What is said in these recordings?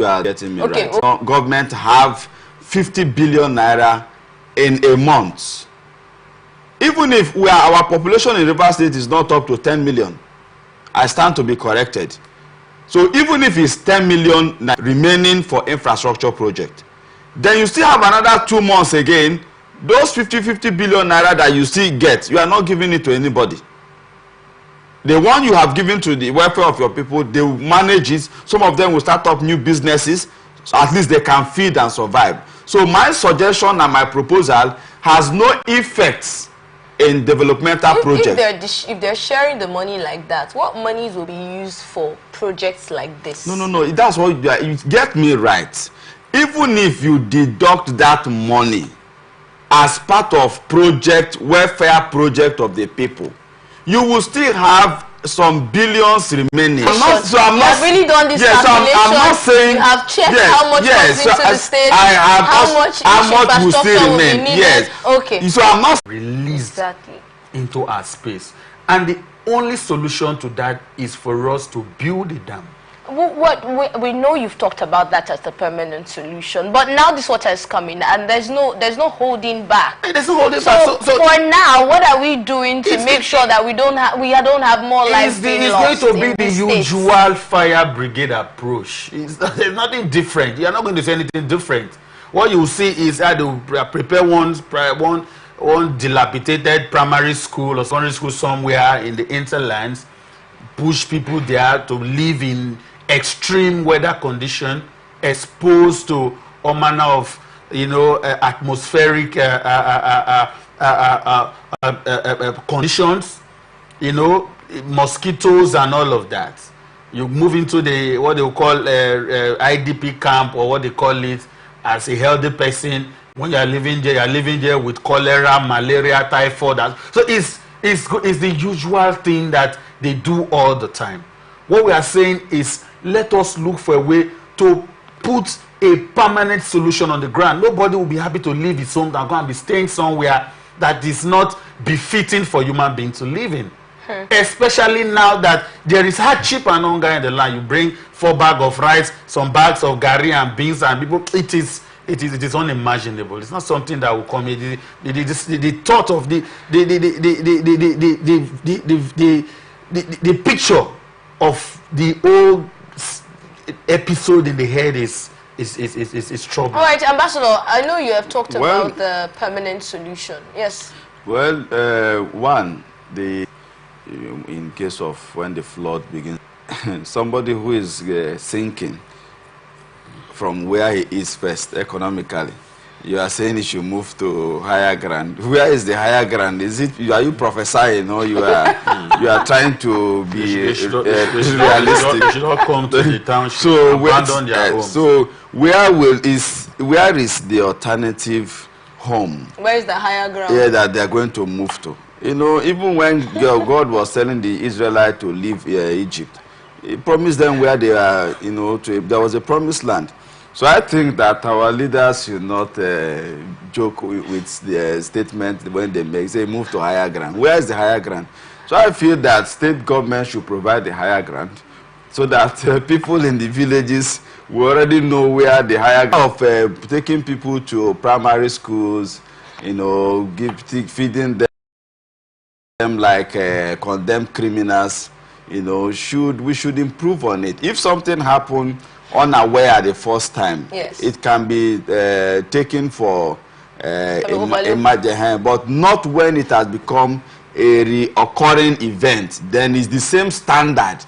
You are getting me right. So government have 50 billion naira in a month. Even if our population in Rivers State is not up to 10 million, I stand to be corrected. So even if it's 10 million remaining for infrastructure project, then you still have another 2 months again. Those 50 billion naira that you still get, you are not giving it to anybody. The one you have given to the welfare of your people, they will manage it. Some of them will start up new businesses, so at least they can feed and survive. So my suggestion and my proposal has no effects in developmental projects. If they're sharing the money like that, what monies will be used for projects like this? No. That's what you get me right. Even if you deduct that money as part of welfare project of the people, you will still have some billions remaining. I'm not really done this calculation. I'm not saying you have checked how much comes into the state, how much will still remain. Yes. Okay. So I'm not released into our space, and the only solution to that is for us to build a dam. We know you've talked about that as the permanent solution, but now this water is coming and there's no holding back. There's no holding back. So for now, what are we doing to make sure that we don't have more lives being lost? It's going to be the usual fire brigade approach. There's nothing different. You're not going to say anything different. What you see is that they prepare one dilapidated primary school or secondary school somewhere in the hinterlands, push people there to live in extreme weather condition, exposed to all manner of atmospheric conditions, mosquitoes and all of that. You move into the what they call IDP camp, or what they call it, as a healthy person. When you are living there with cholera, malaria, typhoid. So it's the usual thing that they do all the time. What we are saying is, let us look for a way to put a permanent solution on the ground. Nobody will be happy to leave his home and go and be staying somewhere that is not befitting for human beings to live in. Especially now that there is hardship and hunger in the land. You bring 4 bags of rice, some bags of gari and beans, and people, it is unimaginable. It's not something that will come. The thought of the picture of the old episode in the head is troubling. All right, Ambassador, I know you have talked about the permanent solution. Yes. Well, in case of when the flood begins, somebody who is sinking from where he is first economically, you are saying he should move to higher ground. Where is the higher ground? Is it? Are you prophesying, or you are trying to be realistic? You should not come to the township. So where is the alternative home? Where is the higher ground? Yeah, that they are going to move to. Even when God was telling the Israelites to leave Egypt, He promised them where they are. There was a promised land. So I think that our leaders should not joke with the statement when they say move to higher ground. Where is the higher ground? So I feel that state government should provide the higher ground, so that people in the villages will already know where the higher ground of taking people to primary schools, feeding them like condemned criminals. We should improve on it. If something happened unaware the first time, yes, it can be taken for but not when it has become a reoccurring event. Then it's the same standard,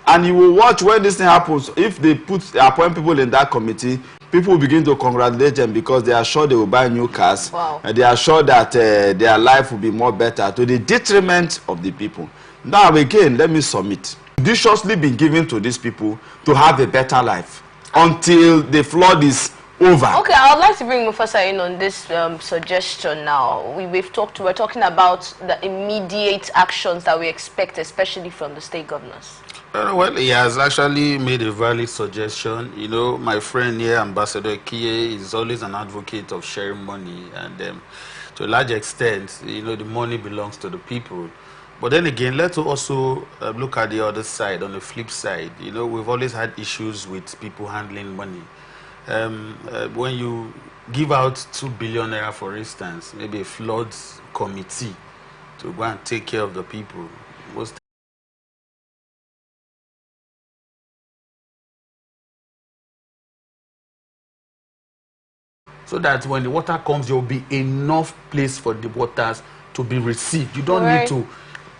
and you will watch when this thing happens. If they appoint people in that committee, people begin to congratulate them because they are sure they will buy new cars. Wow. And they are sure that their life will be more better, to the detriment of the people. Now again, let me submit. Judiciously been given to these people to have a better life until the flood is over. Okay, I would like to bring Mufasa in on this suggestion now. We're talking about the immediate actions that we expect, especially from the state governors. Well, he has actually made a valid suggestion. My friend here, Ambassador Kie, is always an advocate of sharing money, and to a large extent, the money belongs to the people. But then again, let's also look at the other side, on the flip side. You know, we've always had issues with people handling money. When you give out 2 billion naira, for instance, maybe a floods committee to go and take care of the people, most so that when the water comes, there will be enough place for the waters to be received. You don't need to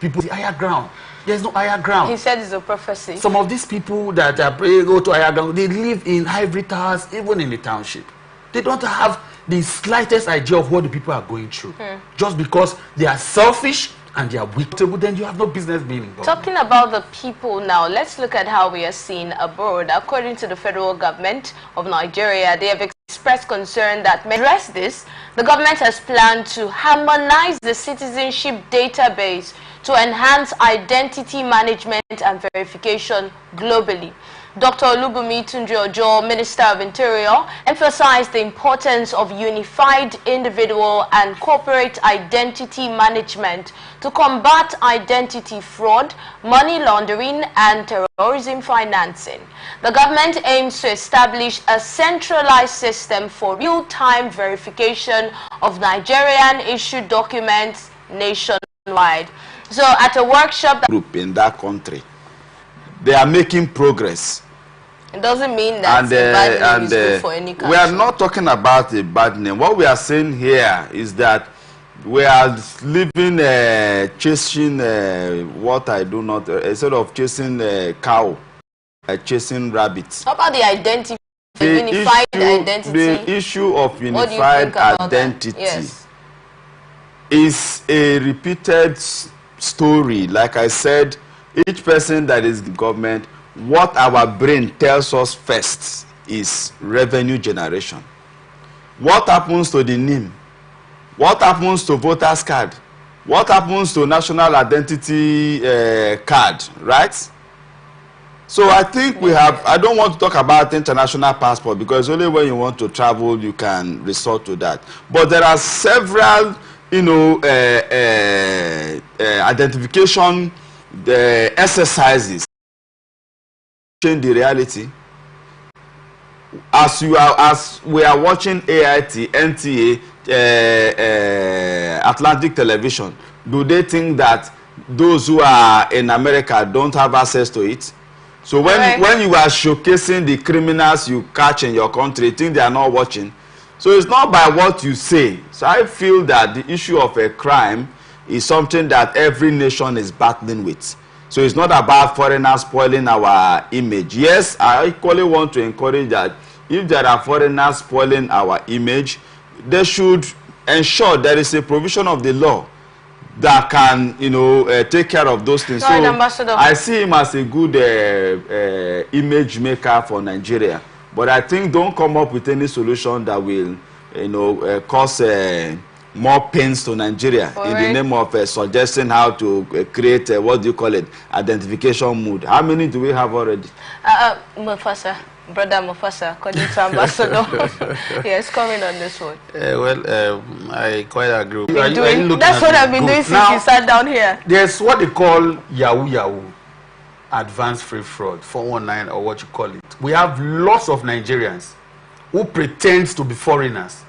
people the higher ground. There's no higher ground. He said it's a prophecy. Some of these people that are praying go to higher ground, they live in ivory towers, even in the township. They don't have the slightest idea of what the people are going through. Just because they are selfish and they are weak, then you have no business being involved. Talking about the people now, let's look at how we are seen abroad. According to the federal government of Nigeria, they have expressed concern that to address this, the government has planned to harmonize the citizenship database to enhance identity management and verification globally. Dr. Olubunmi Tunji-Ojo, Minister of Interior, emphasized the importance of unified individual and corporate identity management to combat identity fraud, money laundering, and terrorism financing. The government aims to establish a centralized system for real-time verification of Nigerian-issued documents nationwide. So, at a workshop group in that country, they are making progress. It doesn't mean that the bad name is good for any country. We are not talking about a bad name. What we are saying here is that we are living, chasing what I do not, instead of chasing cow, chasing rabbits. How about the identity, unified identity? The issue of unified identity is a repeated story. Like I said, each person that is in government, what our brain tells us first is revenue generation. What happens to the NIM? What happens to voters card? What happens to national identity card, right? So I think we have, I don't want to talk about international passport because only when you want to travel you can resort to that. But there are several, you know, identification exercises. Change the reality. As we are watching AIT, NTA, Atlantic Television, do they think that those who are in America don't have access to it? So when you are showcasing the criminals you catch in your country, you think they are not watching. So it's not by what you say. So I feel that the issue of a crime is something that every nation is battling with. So it's not about foreigners spoiling our image. Yes, I equally want to encourage that if there are foreigners spoiling our image, they should ensure there is a provision of the law that can, you know, take care of those things. So I see him as a good image maker for Nigeria. But I think don't come up with any solution that will, you know, cause more pains to Nigeria in the name of suggesting how to create what do you call it, identification mood. How many do we have already? Mufasa, brother Mufasa, according to Ambassador. Yes, comment on this one. I quite agree. That's what I've been doing since you sat down here. There's what they call Yahoo Yahoo, advanced free fraud, 419 or what you call it. We have lots of Nigerians who pretend to be foreigners,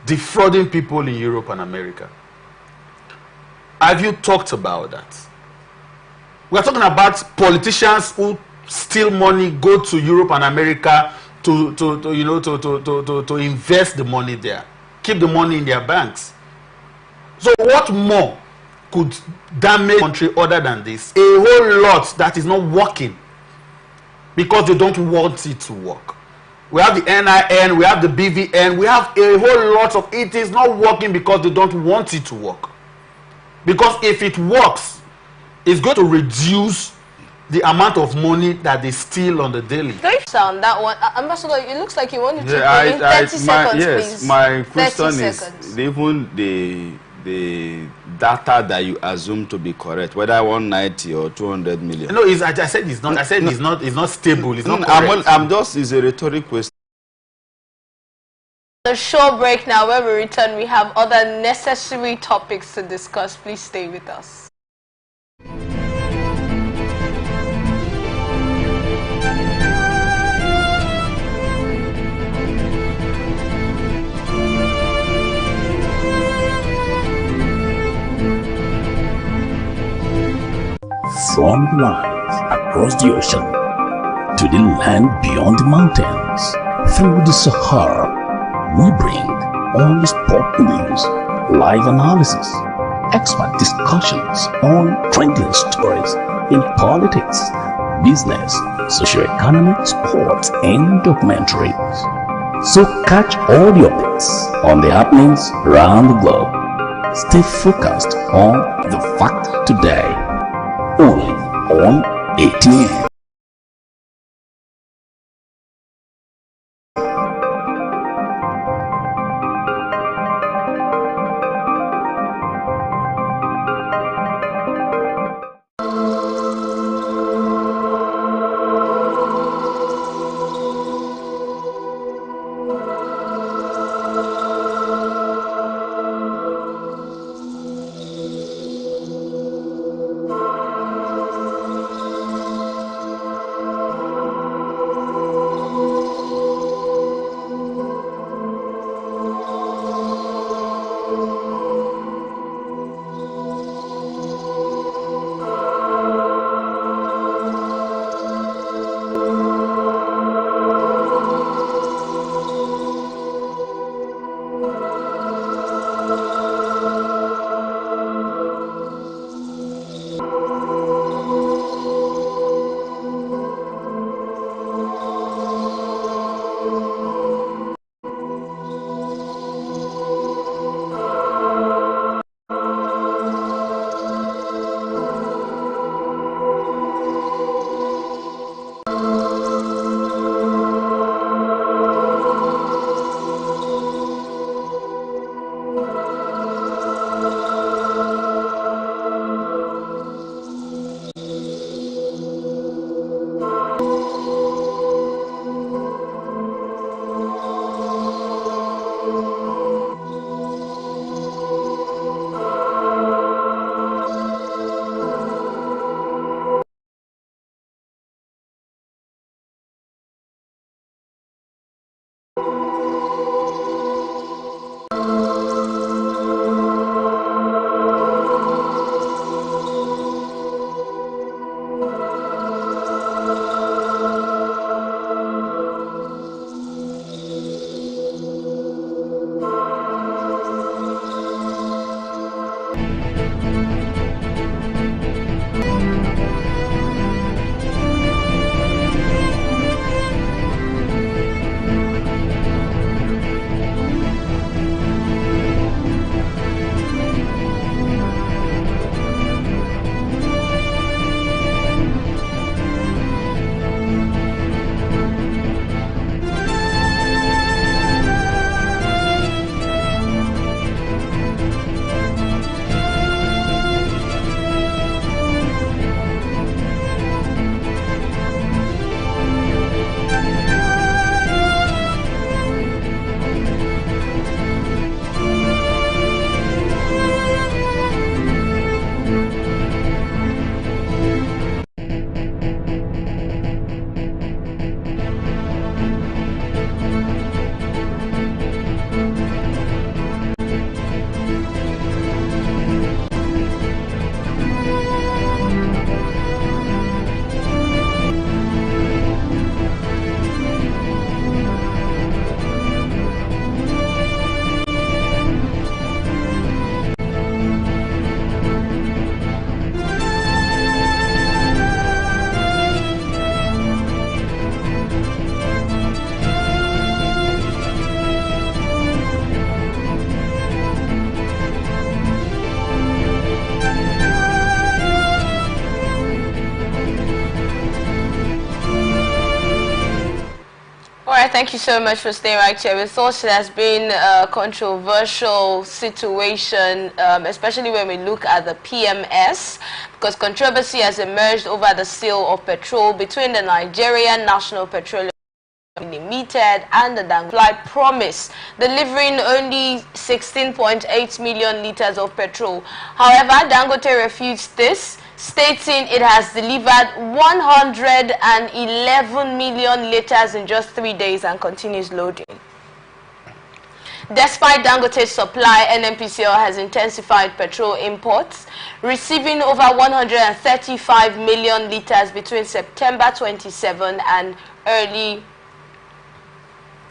defrauding people in Europe and America. Have you talked about that? We are talking about politicians who steal money, go to Europe and America to invest the money there, keep the money in their banks. So what more could damage the country other than this? A whole lot that is not working because they don't want it to work. We have the NIN, we have the BVN, we have a whole lot of it is not working because they don't want it to work. Because if it works, it's going to reduce the amount of money that they steal on the daily. Very sound that one. Ambassador, it looks like you wanted to in 30 seconds, yes, please. my question is, even the data that you assume to be correct, whether 190 or 200 million. No, I said it's not. I said it's not stable. It's not correct. I'm just, it's a rhetoric question. A short break now. When we return, we have other necessary topics to discuss. Please stay with us. front lines across the ocean to the land beyond the mountains. Through the Sahara, we bring all the sport news, live analysis, expert discussions on trending stories in politics, business, socio-economic, sports, and documentaries. So catch all the updates on the happenings around the globe. Stay focused on the fact today, only on ATN. Alright, thank you so much for staying right here with us. It has been a controversial situation, especially when we look at the PMS, because controversy has emerged over the sale of petrol between the Nigerian National Petroleum Limited and the Dangote promise, delivering only 16.8 million liters of petrol. However, Dangote refutes this, stating it has delivered 111 million liters in just 3 days and continues loading. Despite Dangote's supply, NNPCL has intensified petrol imports, receiving over 135 million litres between September 27 and early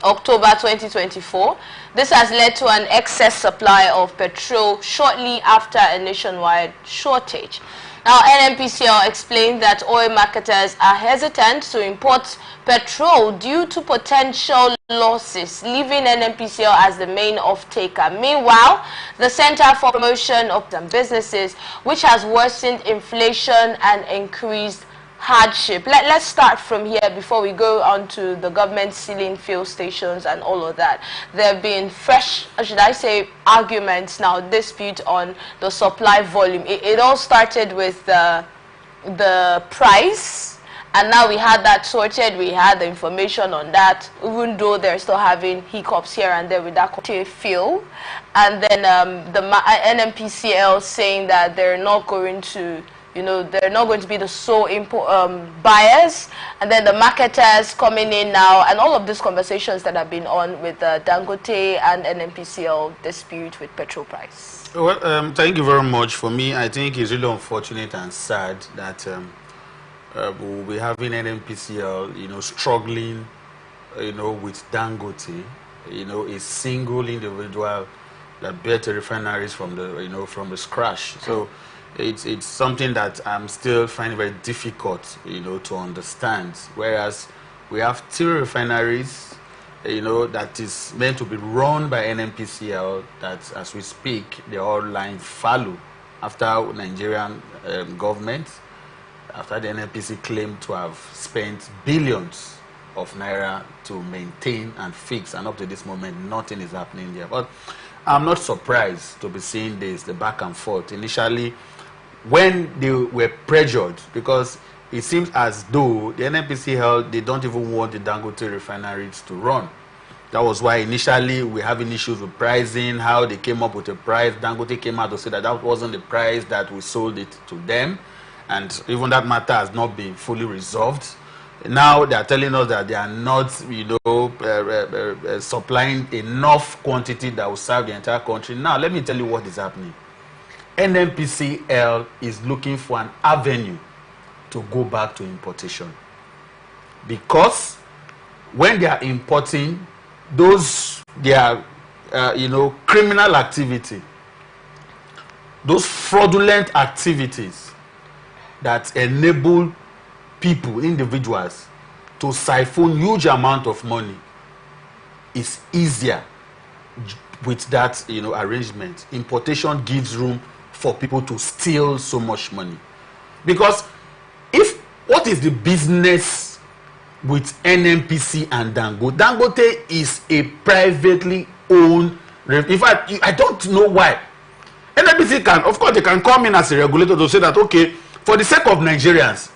October 2024. This has led to an excess supply of petrol shortly after a nationwide shortage. Now, NNPCL explained that oil marketers are hesitant to import petrol due to potential losses, leaving NNPCL as the main off-taker. Meanwhile, the Center for Promotion of Businesses, which has worsened inflation and increased hardship. Let's start from here before we go on to the government sealing fuel stations and all of that. There have been fresh, should I say, arguments now, dispute on the supply volume. It all started with the price, and now we had that sorted. We had the information on that, even though they're still having hiccups here and there with that fuel. And then the NNPCL saying that they're not going to, they're not going to be the sole buyers, and then the marketers coming in now, and all of these conversations that have been on with Dangote and NNPCL dispute with petrol price. Well, thank you very much. For me, I think it's really unfortunate and sad that we'll be having NNPCL, struggling, with Dangote, a single individual that built the refineries from the, from the scratch. So it's something that I'm still finding very difficult, to understand. Whereas we have 2 refineries, that is meant to be run by NNPCL, that as we speak, they're all lying fallow after Nigerian government, after the NNPC claimed to have spent billions of naira to maintain and fix, and up to this moment, nothing is happening there. But I'm not surprised to be seeing this, the back and forth. Initially, when they were pressured, because it seems as though the NNPCL, they don't even want the Dangote refineries to run. That was why initially we're having issues with pricing, how they came up with a price. Dangote came out to say that that wasn't the price that we sold it to them. And even that matter has not been fully resolved. Now they are telling us that they are not, supplying enough quantity that will serve the entire country. Now, let me tell you what is happening. NNPCL is looking for an avenue to go back to importation, because when they are importing their criminal activity, those fraudulent activities that enable people, individuals, to siphon huge amount of money, is easier with that arrangement. Importation gives room for people to steal so much money. Because what is the business with NNPC and Dangote? Dangote is a privately owned, in fact, I don't know why. NNPC can, of course, they can come in as a regulator to say that, okay, for the sake of Nigerians,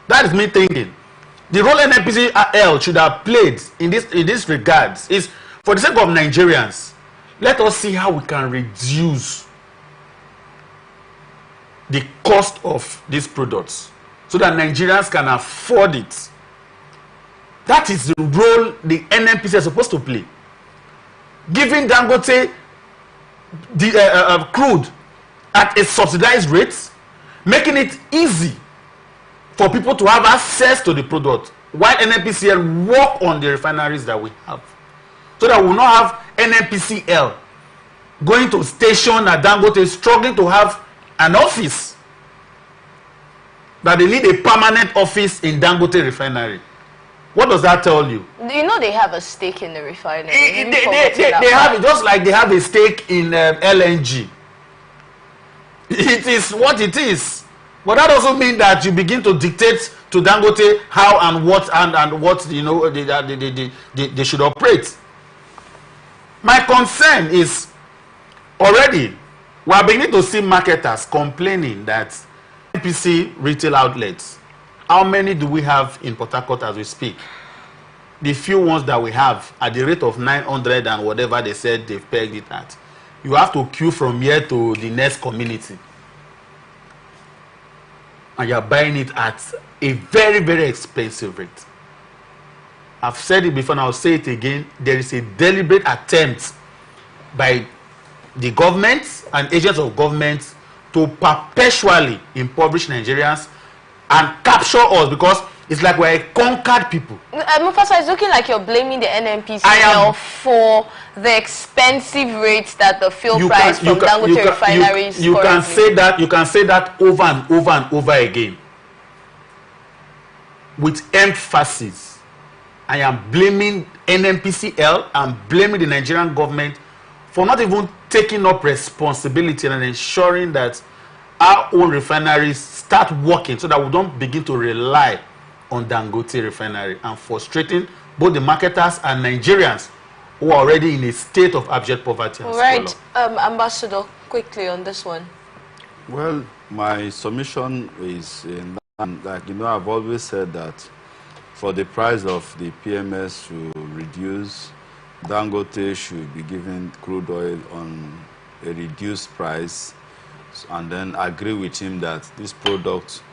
that is me thinking, the role NNPCL should have played in this regards is, for the sake of Nigerians, let us see how we can reduce the cost of these products so that Nigerians can afford it. That is the role the NNPC is supposed to play. Giving Dangote the crude at a subsidized rate, making it easy for people to have access to the product, while NNPCL work on the refineries that we have, so that we will not have NNPCL going to station at Dangote, struggling to have an office, that they need a permanent office in Dangote refinery. What does that tell you? They have a stake in the refinery. They have it, just like they have a stake in LNG. It is what it is. But that doesn't mean that you begin to dictate to Dangote how and what they should operate. My concern is, already we are beginning to see marketers complaining that NPC retail outlets, how many do we have in Port Harcourt as we speak? The few ones that we have at the rate of 900 and whatever they said they've pegged it at, you have to queue from here to the next community, and you're buying it at a very, very expensive rate. I've said it before and I'll say it again. There is a deliberate attempt by the government and agents of government to perpetually impoverish Nigerians and capture us, because it's like we're a conquered people. Mufasa, it's looking like you're blaming the NNPCL for the expensive rates that the fuel price from Dangote refineries. You can say that over and over and over again with emphasis. I am blaming NNPCL and blaming the Nigerian government for not even taking up responsibility and ensuring that our own refineries start working, so that we don't begin to rely on Dangote refinery, and frustrating both the marketers and Nigerians who are already in a state of abject poverty. All right, Ambassador, quickly on this one. Well, my submission is in that, like, you know, I've always said that for the price of the PMS to reduce, Dangote should be given crude oil on a reduced price, and then agree with him that this product,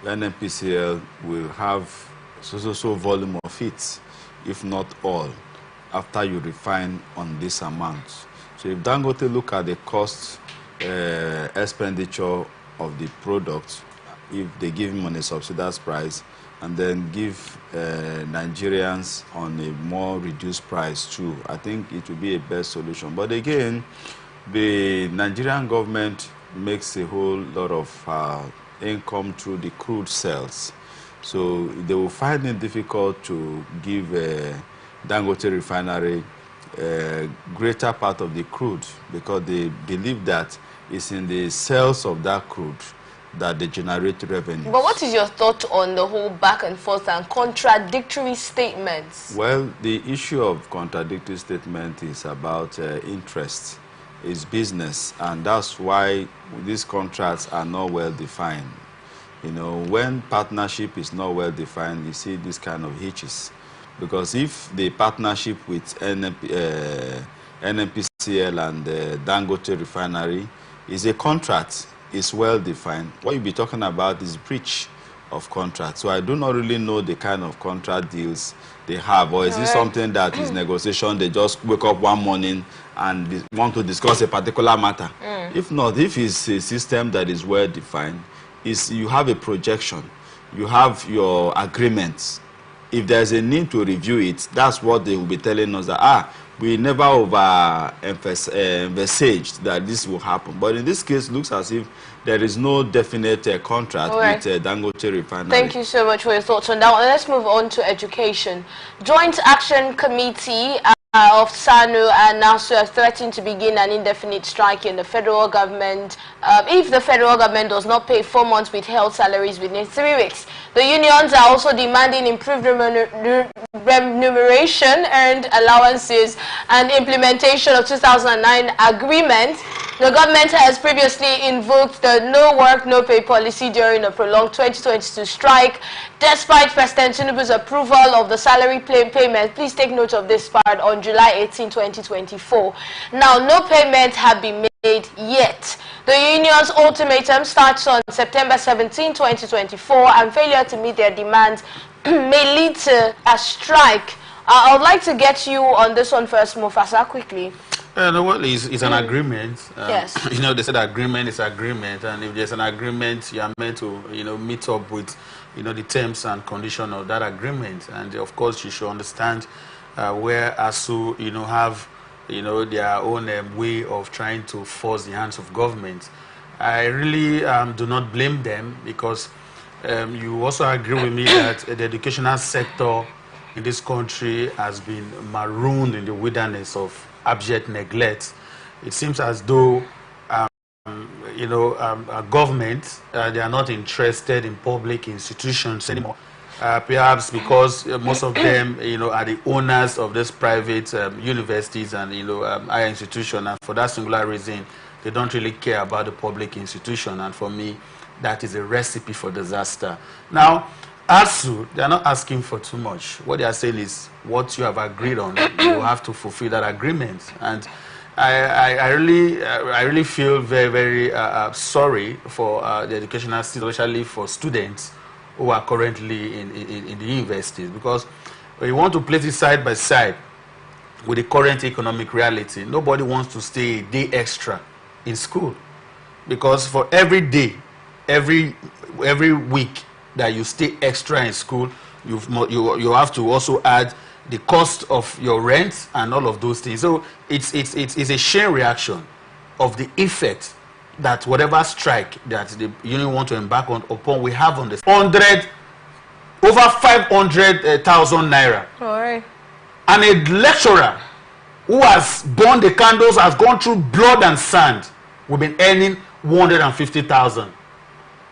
NNPCL, will have so volume of it, if not all, after you refine on this amount. So if Dangote look at the cost expenditure of the product, if they give him on a subsidized price, and then give Nigerians on a more reduced price too, I think it will be a best solution. But again, the Nigerian government makes a whole lot of income through the crude sales. So they will find it difficult to give Dangote refinery a greater part of the crude, because they believe that it's in the sales of that crude that they generate revenue. But what is your thought on the whole back and forth and contradictory statements? Well, the issue of contradictory statement is about interest. It's business, and that's why these contracts are not well defined. You know, when partnership is not well defined, you see this kind of hitches. Because if the partnership with NNPCL and Dangote refinery is a contract, is well defined, what you'll be talking about is breach of contract. So I do not really know the kind of contract deals they have, or is it something that is negotiation, they just wake up one morning and want to discuss a particular matter? If not, if it's a system that is well defined, is you have a projection, you have your agreements. If there's a need to review it, that's what they will be telling us, that we never envisaged that this will happen. But in this case, it looks as if there is no definite contract with Dangote refinery. Thank you so much for your thoughts on that one. Let's move on to education. Joint Action Committee of SANU and NASU have threatened to begin an indefinite strike in the federal government if the federal government does not pay 4 months withheld salaries within 3 weeks. The unions are also demanding improved remuneration, earned allowances, and implementation of 2009 agreement. The government has previously invoked the no work, no pay policy during a prolonged 2022 strike, despite President Tinubu's approval of the salary payment. Please take note of this part on July 18, 2024. Now, no payments have been made yet. The union's ultimatum starts on September 17, 2024, and failure to meet their demands may lead to a strike. I would like to get you on this one first, Mufasa, quickly. It's an agreement. Yes. You know, they said agreement is agreement, and if there's an agreement, you are meant to, meet up with, the terms and conditions of that agreement. And of course, you should understand where ASU, have, their own way of trying to force the hands of government. I really do not blame them, because you also agree with me that the educational sector in this country has been marooned in the wilderness of abject neglect. It seems as though government, they are not interested in public institutions anymore. Perhaps because most of them, are the owners of these private universities and higher institutions, and for that singular reason, they don't really care about the public institution. And for me, that is a recipe for disaster. Now, ASU, they are not asking for too much. What they are saying is, what you have agreed on, you have to fulfill that agreement. And I really feel very, very sorry for the educational system, especially for students who are currently in the universities, because when you want to place it side by side, with the current economic reality, nobody wants to stay a day extra in school, because for every day, every week that you stay extra in school, you have to also add the cost of your rent and all of those things. So it's a chain reaction of the effect that whatever strike that the union want to embark upon we have on the over 500,000 naira. All right. And a lecturer who has burned the candles, has gone through blood and sand, will be earning 150,000.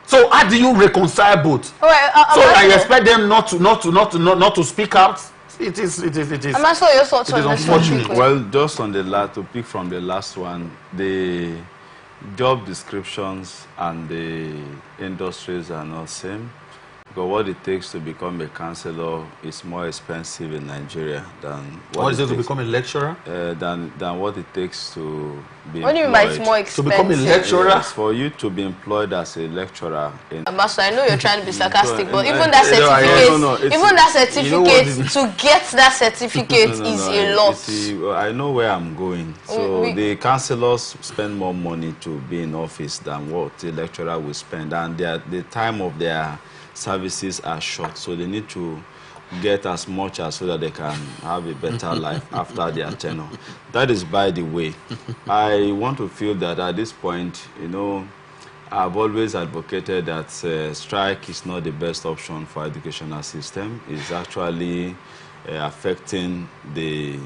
So how do you reconcile both? All right, so I expect them not to speak out. It is. I'm asking your thoughts on this. Unfortunate. Well, just on the to pick from the last one, the job descriptions and the industries are not same. Because what it takes to become a counselor is more expensive in Nigeria than what is it to become a lecturer? Than what it takes to be employed. What do you mean by it's more expensive? To become a lecturer? Yes, for you to be employed as a lecturer. Master, I know you're trying to be sarcastic, but even that certificate, even that certificate, to get that certificate is a lot. I know where I'm going. So the counselors spend more money to be in office than what the lecturer will spend, and the time of their services are short, so they need to get as much as so that they can have a better life after their tenure. That is by the way. I want to feel that at this point, I've always advocated that strike is not the best option for educational system. It's actually affecting the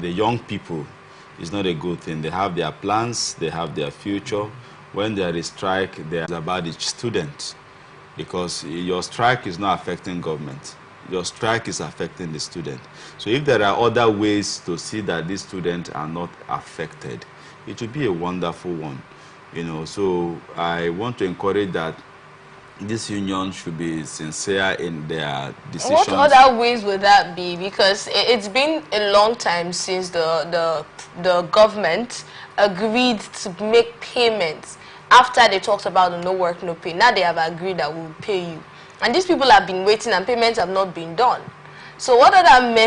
young people. It's not a good thing. They have their plans, they have their future. When there is strike, there's about the student, because your strike is not affecting government. Your strike is affecting the student. So if there are other ways to see that these students are not affected, it would be a wonderful one. So I want to encourage that this union should be sincere in their decisions. What other ways would that be? Because it's been a long time since the government agreed to make payments after they talked about the no work, no pay. Now they have agreed that we'll pay you. And these people have been waiting and payments have not been done. So what other measures